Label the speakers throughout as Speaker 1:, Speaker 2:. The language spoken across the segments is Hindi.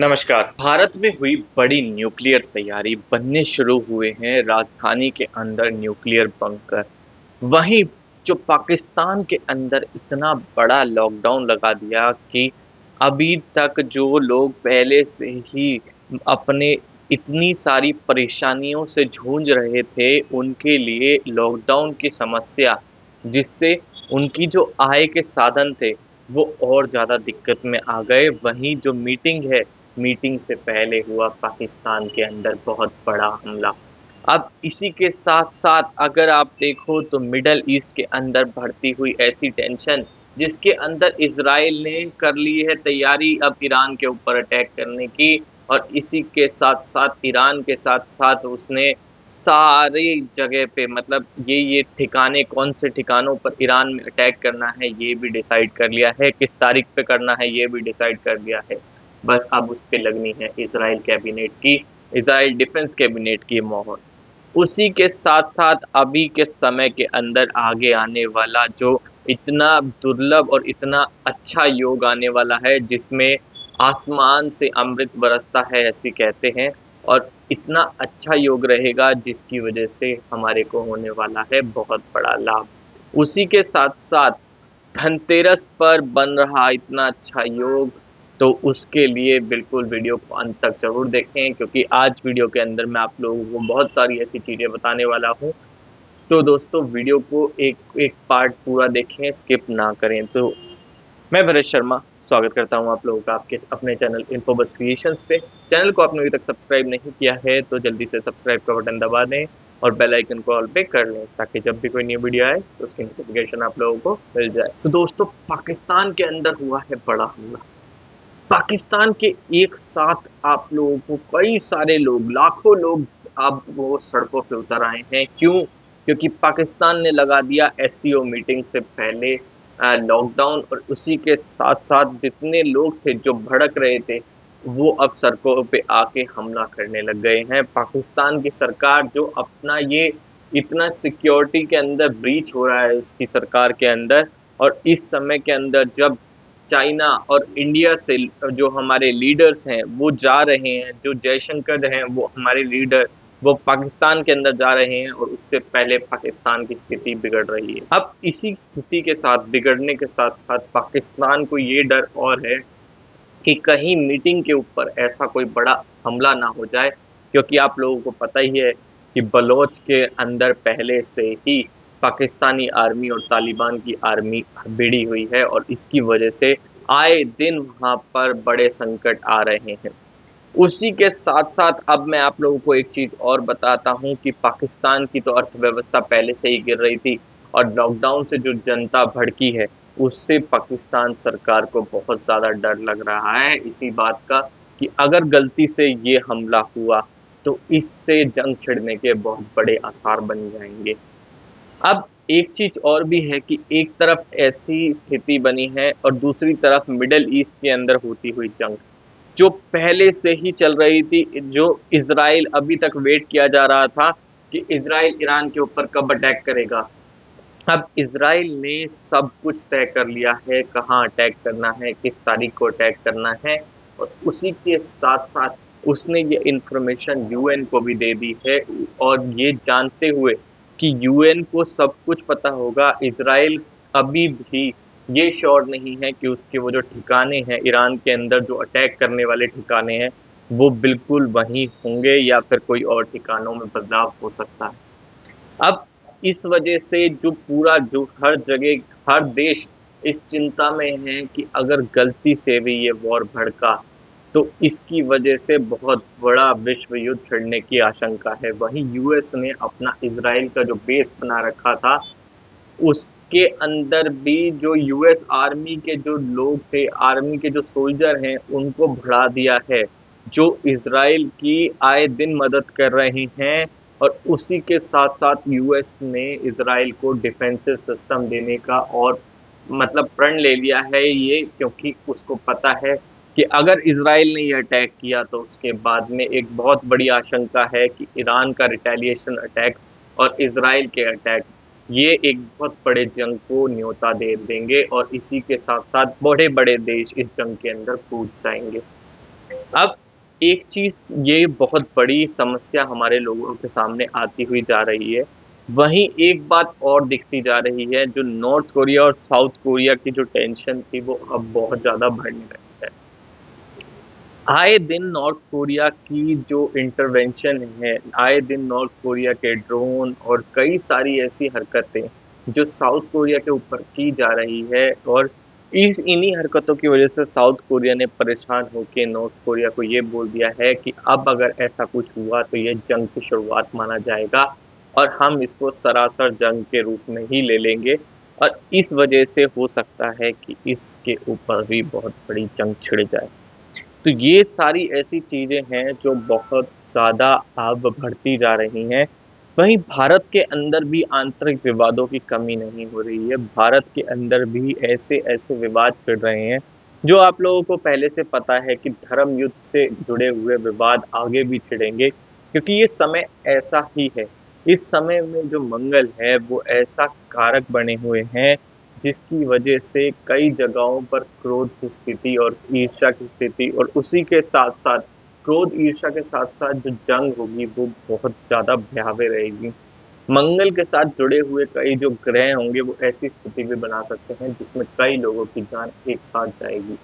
Speaker 1: नमस्कार। भारत में हुई बड़ी न्यूक्लियर तैयारी, बनने शुरू हुए हैं राजधानी के अंदर न्यूक्लियर बंकर। वहीं जो पाकिस्तान के अंदर इतना बड़ा लॉकडाउन लगा दिया कि अभी तक जो लोग पहले से ही अपने इतनी सारी परेशानियों से जूझ रहे थे, उनके लिए लॉकडाउन की समस्या, जिससे उनकी जो आय के साधन थे, वो और ज़्यादा दिक्कत में आ गए। वहीं जो मीटिंग है, मीटिंग से पहले हुआ पाकिस्तान के अंदर बहुत बड़ा हमला। अब इसी के साथ-साथ अगर आप देखो तो मिडल ईस्ट के अंदर बढ़ती हुई ऐसी टेंशन, जिसके अंदर इज़राइल ने कर ली है तैयारी अब ईरान के ऊपर अटैक करने की, और इसी के साथ-साथ ईरान के साथ-साथ उसने सारी जगह पे मतलब ये ठिकाने कौन से ठिकानों पर ईरान में अटैक करना है, ये भी डिसाइड कर लिया है, किस तारीख पे करना है, ये भी डिसाइड कर लिया है। बस अब उस पे लगनी है इज़राइल डिफेंस कैबिनेट की मोहर। उसी के साथ-साथ अभी के समय के अंदर आगे आने वाला जो इतना दुर्लभ और इतना अच्छा योग आने वाला है, जिसमें आसमान से अमृत बरसता है ऐसे कहते हैं, और इतना अच्छा योग रहेगा जिसकी वजह से हमारे को होने वाला है बहुत बड़ा लाभ। उसी के साथ-साथ धनतेरस पर बन रहा इतना अच्छा योग, तो उसके लिए बिल्कुल वीडियो को अंत तक ज़रूर देखें, क्योंकि आज वीडियो के अंदर मैं आप लोगों को बहुत सारी ऐसी चीज़ें बताने वाला हूँ। तो दोस्तों वीडियो को एक एक पार्ट पूरा देखें, स्किप ना करें। तो मैं भरत शर्मा स्वागत करता हूँ आप लोगों का आपके अपने चैनल इन्फोबस क्रिएशंस पे। चैनल को आपने अभी तक सब्सक्राइब नहीं किया है तो जल्दी से सब्सक्राइब का बटन दबा दें और बेल आइकन को ऑल पे कर लें, ताकि जब भी कोई न्यू वीडियो आए तो उसकी नोटिफिकेशन आप लोगों को मिल जाए। तो दोस्तों पाकिस्तान के अंदर हुआ है बड़ा हमला। पाकिस्तान के एक साथ आप लोगों को कई सारे लोग, लाखों लोग अब वो सड़कों पे उतर आए हैं। क्यों? क्योंकि पाकिस्तान ने लगा दिया एससीओ मीटिंग से पहले लॉकडाउन, और उसी के साथ-साथ जितने लोग थे जो भड़क रहे थे, वो अब सड़कों पे आके हमला करने लग गए हैं। पाकिस्तान की सरकार जो अपना ये इतना सिक्योरिटी के अंदर ब्रीच हो रहा है उसकी सरकार के अंदर, और इस समय के अंदर जब चाइना और इंडिया से जो हमारे लीडर्स हैं वो जा रहे हैं, जो जयशंकर हैं वो हमारे लीडर, वो पाकिस्तान के अंदर जा रहे हैं, और उससे पहले पाकिस्तान की स्थिति बिगड़ रही है। अब इसी स्थिति के साथ बिगड़ने के साथ-साथ पाकिस्तान को ये डर और है कि कहीं मीटिंग के ऊपर ऐसा कोई बड़ा हमला ना हो जाए, क्योंकि आप लोगों को पता ही है कि बलोच के अंदर पहले से ही पाकिस्तानी आर्मी और तालिबान की आर्मी भिड़ी हुई है, और इसकी वजह से आए दिन वहाँ पर बड़े संकट आ रहे हैं। उसी के साथ-साथ अब मैं आप लोगों को एक चीज़ और बताता हूँ कि पाकिस्तान की तो अर्थव्यवस्था पहले से ही गिर रही थी, और लॉकडाउन से जो जनता भड़की है, उससे पाकिस्तान सरकार को बहुत ज़्यादा डर लग रहा है इसी बात का कि अगर गलती से ये हमला हुआ, तो इससे जंग छिड़ने के बहुत बड़े आसार बन जाएँगे। अब एक चीज़ और भी है कि एक तरफ ऐसी स्थिति बनी है और दूसरी तरफ मिडल ईस्ट के अंदर होती हुई जंग, जो पहले से ही चल रही थी, जो इज़राइल अभी तक वेट किया जा रहा था कि इज़राइल ईरान के ऊपर कब अटैक करेगा। अब इज़राइल ने सब कुछ तय कर लिया है, कहाँ अटैक करना है, किस तारीख को अटैक करना है, और उसी के साथ-साथ उसने ये इन्फॉर्मेशन यूएन को भी दे दी है, और ये जानते हुए कि यूएन को सब कुछ पता होगा, इज़राइल अभी भी ये श्योर नहीं है कि उसके वो जो ठिकाने हैं ईरान के अंदर, जो अटैक करने वाले ठिकाने हैं, वो बिल्कुल वहीं होंगे या फिर कोई और ठिकानों में बदलाव हो सकता है। अब इस वजह से जो पूरा जो हर जगह हर देश इस चिंता में है कि अगर गलती से भी ये वॉर भड़का, तो इसकी वजह से बहुत बड़ा विश्व युद्ध छिड़ने की आशंका है। वहीं यूएस ने अपना इज़राइल का जो बेस बना रखा था, उसके अंदर भी जो यूएस आर्मी के जो लोग थे, आर्मी के जो सोल्जर हैं, उनको बढ़ा दिया है, जो इज़राइल की आए दिन मदद कर रहे हैं, और उसी के साथ-साथ यूएस ने इज़राइल को डिफेंसिव सिस्टम देने का और मतलब प्रण ले लिया है ये, क्योंकि उसको पता है कि अगर इज़राइल ने ये अटैक किया तो उसके बाद में एक बहुत बड़ी आशंका है कि ईरान का रिटेलिएशन अटैक और इज़राइल के अटैक, ये एक बहुत बड़े जंग को न्योता दे देंगे, और इसी के साथ-साथ बड़े-बड़े देश इस जंग के अंदर कूद जाएँगे। अब एक चीज़ ये बहुत बड़ी समस्या हमारे लोगों के सामने आती हुई जा रही है। वहीं एक बात और दिखती जा रही है, जो नॉर्थ कोरिया और साउथ कोरिया की जो टेंशन थी वो अब बहुत ज़्यादा बढ़ने लगी है। आए दिन नॉर्थ कोरिया की जो इंटरवेंशन है, आए दिन नॉर्थ कोरिया के ड्रोन और कई सारी ऐसी हरकतें जो साउथ कोरिया के ऊपर की जा रही है, और इस इन्हीं हरकतों की वजह से साउथ कोरिया ने परेशान होकर नॉर्थ कोरिया को ये बोल दिया है कि अब अगर ऐसा कुछ हुआ तो ये जंग की शुरुआत माना जाएगा और हम इसको सरासर जंग के रूप में ही ले लेंगे, और इस वजह से हो सकता है कि इसके ऊपर भी बहुत बड़ी जंग छिड़ जाए। तो ये सारी ऐसी चीज़ें हैं जो बहुत ज़्यादा अब बढ़ती जा रही हैं। वहीं भारत के अंदर भी आंतरिक विवादों की कमी नहीं हो रही है। भारत के अंदर भी ऐसे-ऐसे विवाद छिड़ रहे हैं, जो आप लोगों को पहले से पता है कि धर्म युद्ध से जुड़े हुए विवाद आगे भी छिड़ेंगे, क्योंकि ये समय ऐसा ही है। इस समय में जो मंगल है, वो ऐसा कारक बने हुए हैं जिसकी वजह से कई जगहों पर क्रोध की स्थिति और ईर्ष्या की स्थिति, और उसी के साथ-साथ क्रोध, ईर्ष्या के साथ-साथ जो जंग होगी वो बहुत ज़्यादा भयावह रहेगी। मंगल के साथ जुड़े हुए कई जो ग्रह होंगे वो ऐसी स्थिति भी बना सकते हैं जिसमें कई लोगों की जान एक साथ जाएगी।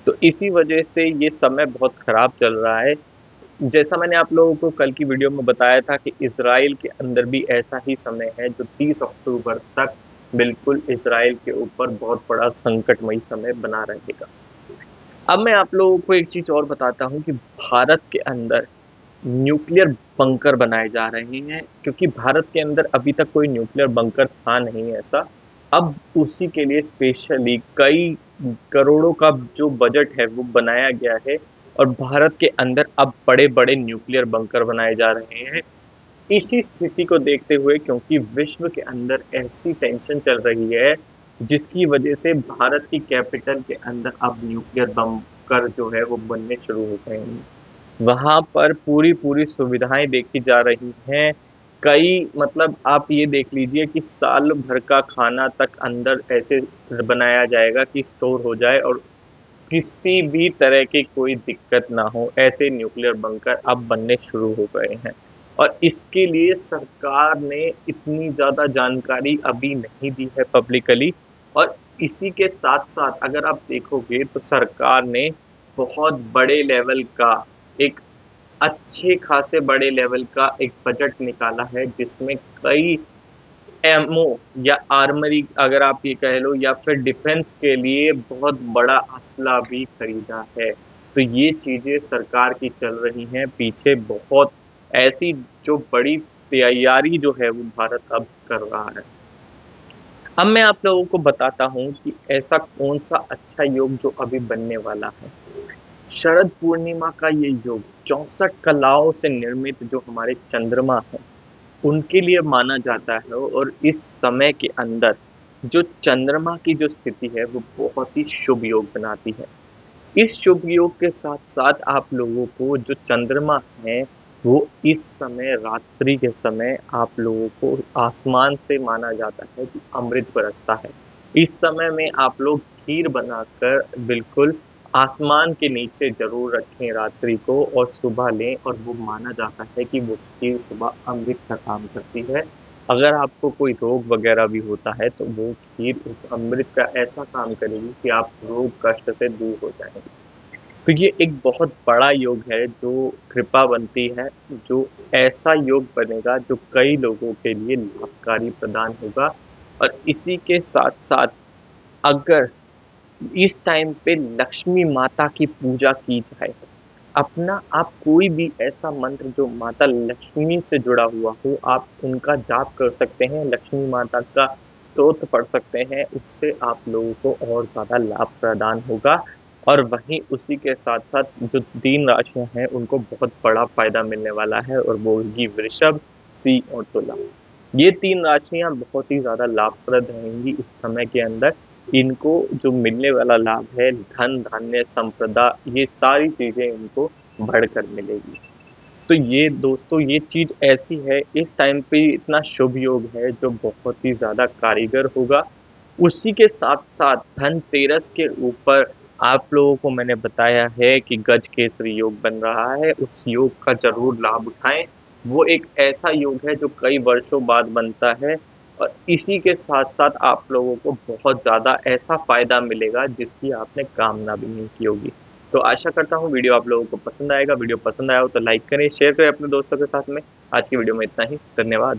Speaker 1: तो इसी वजह से ये समय बहुत खराब चल रहा है। जैसा मैंने आप लोगों को कल की वीडियो में बताया था कि इज़राइल के अंदर भी ऐसा ही समय है जो 30 अक्टूबर तक बिल्कुल इज़राइल के ऊपर बहुत बड़ा संकटमयी समय बना रहेगा। अब मैं आप लोगों को एक चीज़ और बताता हूँ कि भारत के अंदर न्यूक्लियर बंकर बनाए जा रहे हैं, क्योंकि भारत के अंदर अभी तक कोई न्यूक्लियर बंकर था नहीं ऐसा। अब उसी के लिए स्पेशली कई करोड़ों का जो बजट है वो बनाया गया है, और भारत के अंदर अब बड़े-बड़े न्यूक्लियर बंकर बनाए जा रहे हैं। इसी स्थिति को देखते हुए, क्योंकि विश्व के अंदर ऐसी टेंशन चल रही है, जिसकी वजह से भारत की कैपिटल के अंदर अब न्यूक्लियर बंकर जो है वो बनने शुरू हो गए हैं। वहाँ पर पूरी-पूरी सुविधाएँ देखी जा रही हैं। कई मतलब आप ये देख लीजिए कि साल भर का खाना तक अंदर ऐसे बनाया जाएगा कि स्टोर हो जाए और किसी भी तरह की कोई दिक्कत ना हो, ऐसे न्यूक्लियर बंकर अब बनने शुरू हो गए हैं। और इसके लिए सरकार ने इतनी ज़्यादा जानकारी अभी नहीं दी है पब्लिकली, और इसी के साथ-साथ अगर आप देखोगे तो सरकार ने बहुत बड़े लेवल का एक अच्छे खासे बड़े लेवल का एक बजट निकाला है, जिसमें कई एमओ या आर्मरी अगर आप ये कह लो, या फिर डिफेंस के लिए बहुत बड़ा असला भी खरीदा है। तो ये चीज़ें सरकार की चल रही हैं पीछे बहुत ऐसी जो बड़ी तैयारी जो है वो भारत अब कर रहा है। अब मैं आप लोगों को बताता हूँ कि ऐसा कौन-सा अच्छा योग जो अभी बनने वाला है। शरद पूर्णिमा का ये योग 64 कलाओं से निर्मित जो हमारे चंद्रमा हैं, उनके लिए माना जाता है, और इस समय के अंदर जो चंद्रमा की जो स्थिति है वो बहुत ही शुभ योग बनाती है। इस शुभ योग के साथ-साथ आप लोगों को जो चंद्रमा है, वो इस समय रात्रि के समय आप लोगों को आसमान से माना जाता है कि अमृत बरसता है। इस समय में आप लोग खीर बनाकर बिल्कुल आसमान के नीचे ज़रूर रखें रात्रि को, और सुबह लें, और वो माना जाता है कि वो खीर सुबह अमृत का काम करती है। अगर आपको कोई रोग वगैरह भी होता है तो वो खीर उस अमृत का ऐसा काम करेगी कि आप रोग कष्ट से दूर हो जाएँगे। तो ये एक बहुत बड़ा योग है जो कृपा बनती है, जो ऐसा योग बनेगा जो कई लोगों के लिए लाभकारी प्रदान होगा। और इसी के साथ-साथ अगर इस टाइम पे लक्ष्मी माता की पूजा की जाए, अपना आप कोई भी ऐसा मंत्र जो माता लक्ष्मी से जुड़ा हुआ हो, आप उनका जाप कर सकते हैं, लक्ष्मी माता का स्तोत्र पढ़ सकते हैं, उससे आप लोगों को और ज़्यादा लाभ प्रदान होगा। और वहीं उसी के साथ-साथ जो 3 राशियाँ हैं, उनको बहुत बड़ा फ़ायदा मिलने वाला है, और वो होगी वृषभ, सिंह और तुला। ये 3 राशियाँ बहुत ही ज़्यादा लाभप्रद रहेंगी इस समय के अंदर। इनको जो मिलने वाला लाभ है, धन, धान्य, संपदा, ये सारी चीज़ें इनको बढ़कर मिलेगी। तो ये दोस्तों ये चीज़ ऐसी है, इस टाइम पे इतना शुभ योग है जो बहुत ही ज़्यादा कारीगर होगा। उसी के साथ-साथ धनतेरस के ऊपर आप लोगों को मैंने बताया है कि गज केसरी योग बन रहा है, उस योग का ज़रूर लाभ उठाएँ। वो एक ऐसा योग है जो कई वर्षों बाद बनता है और इसी के साथ-साथ आप लोगों को बहुत ज़्यादा ऐसा फ़ायदा मिलेगा जिसकी आपने कामना भी नहीं की होगी। तो आशा करता हूँ वीडियो आप लोगों को पसंद आएगा, वीडियो पसंद आया हो तो लाइक करें, शेयर करें अपने दोस्तों के साथ में। आज की वीडियो में इतना ही, धन्यवाद।